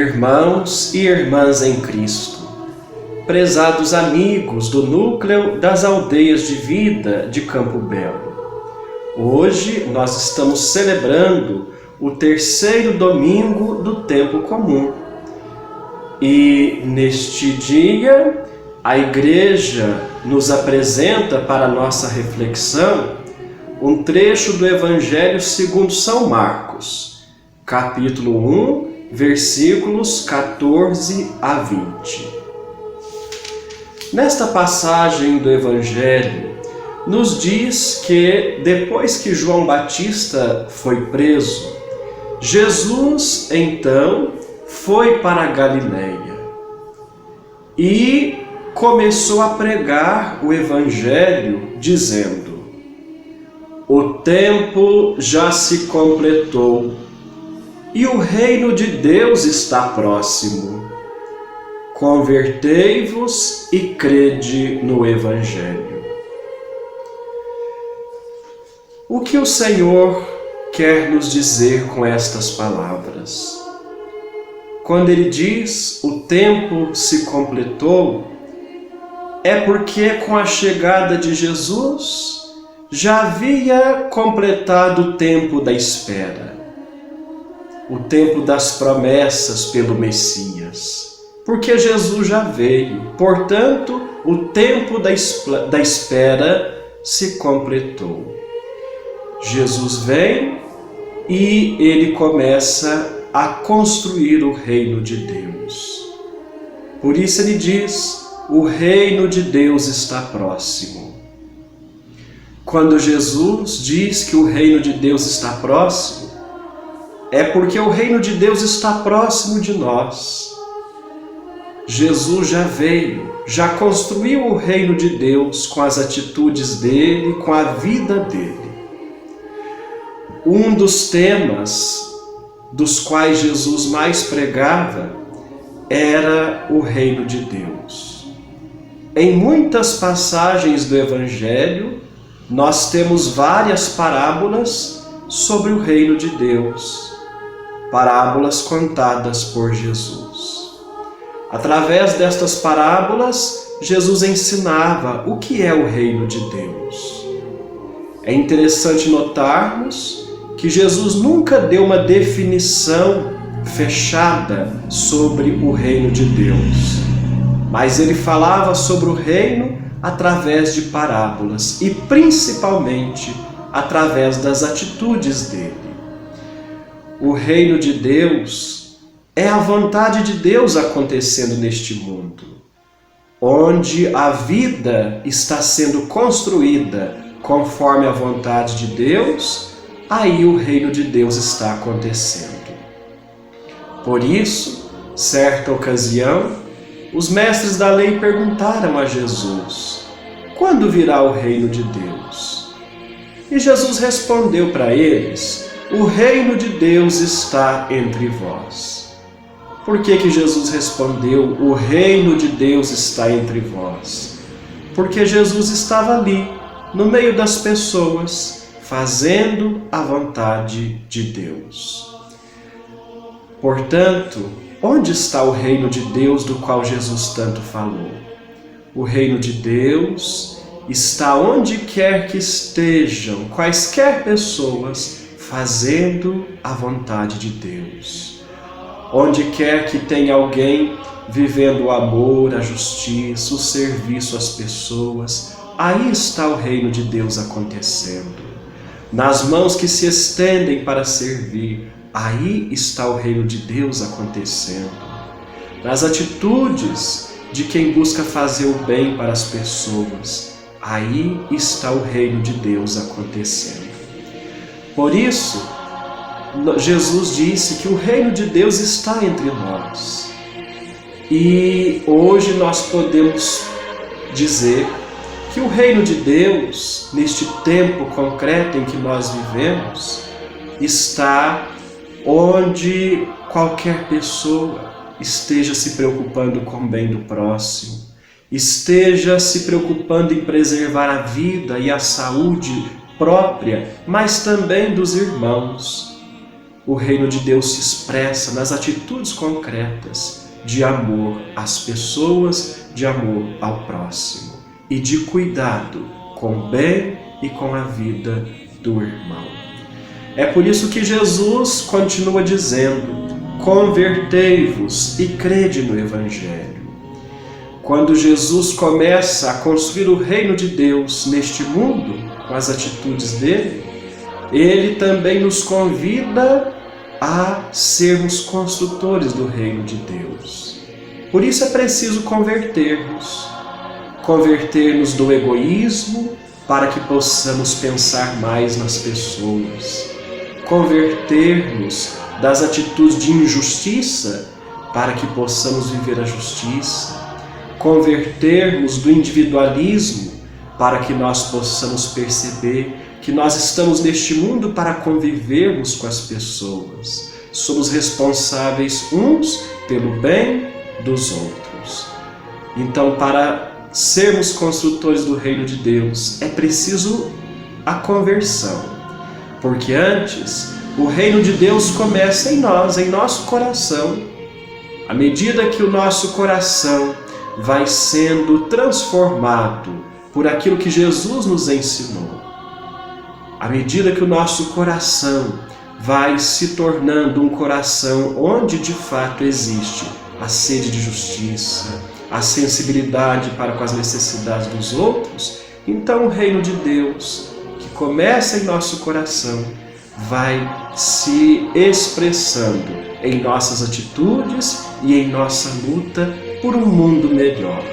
Irmãos e irmãs em Cristo, prezados amigos do núcleo das aldeias de vida de Campo Belo, hoje nós estamos celebrando o terceiro domingo do tempo comum. E neste dia, a Igreja nos apresenta para nossa reflexão um trecho do Evangelho segundo São Marcos, capítulo 1, versículos 14 a 20. Nesta passagem do Evangelho, nos diz que depois que João Batista foi preso, Jesus então foi para a Galileia e começou a pregar o Evangelho dizendo: o tempo já se completou e o reino de Deus está próximo. Convertei-vos e crede no Evangelho. O que o Senhor quer nos dizer com estas palavras? Quando Ele diz o tempo se completou, é porque com a chegada de Jesus já havia completado o tempo da espera, o tempo das promessas pelo Messias, porque Jesus já veio, portanto, o tempo da espera se completou. Jesus vem e Ele começa a construir o reino de Deus. Por isso Ele diz: o reino de Deus está próximo. Quando Jesus diz que o reino de Deus está próximo, é porque o reino de Deus está próximo de nós. Jesus já veio, já construiu o reino de Deus com as atitudes dele, com a vida dele. Um dos temas dos quais Jesus mais pregava era o reino de Deus. Em muitas passagens do Evangelho, nós temos várias parábolas sobre o reino de Deus, parábolas contadas por Jesus. Através destas parábolas, Jesus ensinava o que é o reino de Deus. É interessante notarmos que Jesus nunca deu uma definição fechada sobre o reino de Deus, mas Ele falava sobre o reino através de parábolas e principalmente através das atitudes dele. O reino de Deus é a vontade de Deus acontecendo neste mundo, onde a vida está sendo construída conforme a vontade de Deus. Aí o reino de Deus está acontecendo. Por isso, certa ocasião, os mestres da lei perguntaram a Jesus: quando virá o reino de Deus? E Jesus respondeu para eles: o reino de Deus está entre vós. Por que Jesus respondeu: o reino de Deus está entre vós? Porque Jesus estava ali, no meio das pessoas, fazendo a vontade de Deus. Portanto, onde está o reino de Deus do qual Jesus tanto falou? O reino de Deus está onde quer que estejam quaisquer pessoas fazendo a vontade de Deus. Onde quer que tenha alguém vivendo o amor, a justiça, o serviço às pessoas, aí está o reino de Deus acontecendo. Nas mãos que se estendem para servir, aí está o reino de Deus acontecendo. Nas atitudes de quem busca fazer o bem para as pessoas, aí está o reino de Deus acontecendo. Por isso, Jesus disse que o reino de Deus está entre nós. E hoje nós podemos dizer que o reino de Deus, neste tempo concreto em que nós vivemos, está onde qualquer pessoa esteja se preocupando com o bem do próximo, esteja se preocupando em preservar a vida e a saúde própria, mas também dos irmãos. o reino de Deus se expressa nas atitudes concretas de amor às pessoas, de amor ao próximo e de cuidado com o bem e com a vida do irmão. É por isso que Jesus continua dizendo: convertei-vos e crede no Evangelho. Quando Jesus começa a construir o reino de Deus neste mundo, com as atitudes dele, ele também nos convida a sermos construtores do reino de Deus. Por isso é preciso converter-nos do egoísmo para que possamos pensar mais nas pessoas, converter-nos das atitudes de injustiça para que possamos viver a justiça, convertermos do individualismo para que nós possamos perceber que nós estamos neste mundo para convivermos com as pessoas. Somos responsáveis uns pelo bem dos outros. Então, para sermos construtores do reino de Deus, é preciso a conversão. Porque antes, o reino de Deus começa em nós, em nosso coração. À medida que o nosso coração vai sendo transformado por aquilo que Jesus nos ensinou, à medida que o nosso coração vai se tornando um coração onde de fato existe a sede de justiça, a sensibilidade para com as necessidades dos outros, então o reino de Deus, que começa em nosso coração, vai se expressando em nossas atitudes e em nossa luta por um mundo melhor.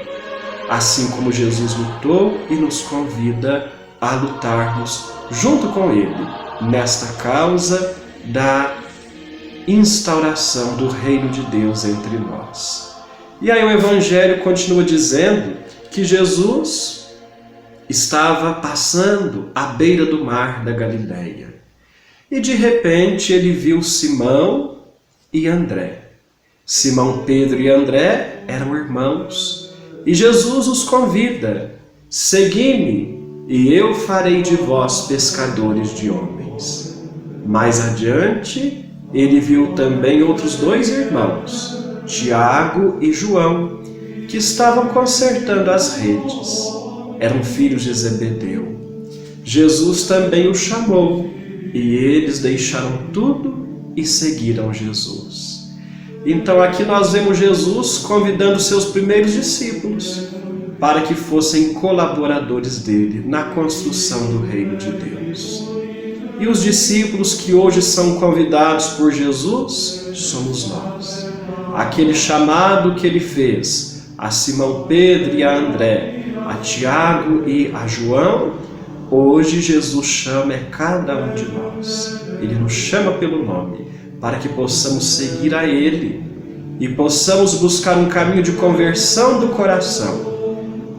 Assim como Jesus lutou e nos convida a lutarmos junto com Ele nesta causa da instauração do reino de Deus entre nós. E aí o Evangelho continua dizendo que Jesus estava passando à beira do mar da Galileia. E de repente ele viu Simão e André. Simão, Pedro e André eram irmãos. E Jesus os convida: segui-me e eu farei de vós pescadores de homens. Mais adiante, ele viu também outros 2 irmãos, Tiago e João, que estavam consertando as redes. Eram filhos de Zebedeu. Jesus também os chamou, e eles deixaram tudo e seguiram Jesus. Então aqui nós vemos Jesus convidando seus primeiros discípulos para que fossem colaboradores dele na construção do reino de Deus. E os discípulos que hoje são convidados por Jesus somos nós. Aquele chamado que ele fez a Simão Pedro e a André, a Tiago e a João, hoje Jesus chama cada um de nós. Ele nos chama pelo nome para que possamos seguir a Ele e possamos buscar um caminho de conversão do coração,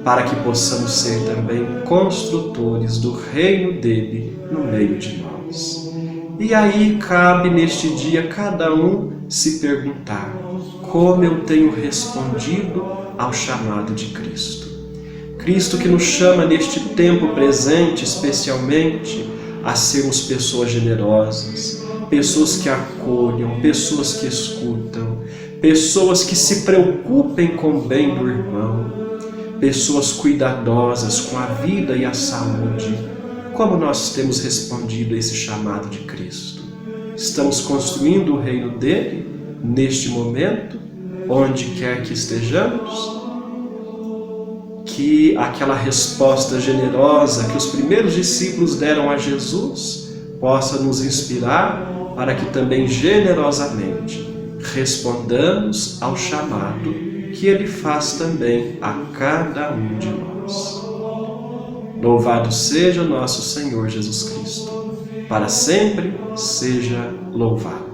para que possamos ser também construtores do reino dele no meio de nós. E aí cabe neste dia cada um se perguntar: como eu tenho respondido ao chamado de Cristo? Cristo que nos chama neste tempo presente, especialmente, a sermos pessoas generosas, pessoas que acolham, pessoas que escutam, pessoas que se preocupem com o bem do irmão, pessoas cuidadosas com a vida e a saúde. Como nós temos respondido a esse chamado de Cristo? Estamos construindo o reino dele neste momento, onde quer que estejamos? Que aquela resposta generosa que os primeiros discípulos deram a Jesus possa nos inspirar para que também generosamente respondamos ao chamado que ele faz também a cada um de nós. Louvado seja nosso Senhor Jesus Cristo. Para sempre seja louvado.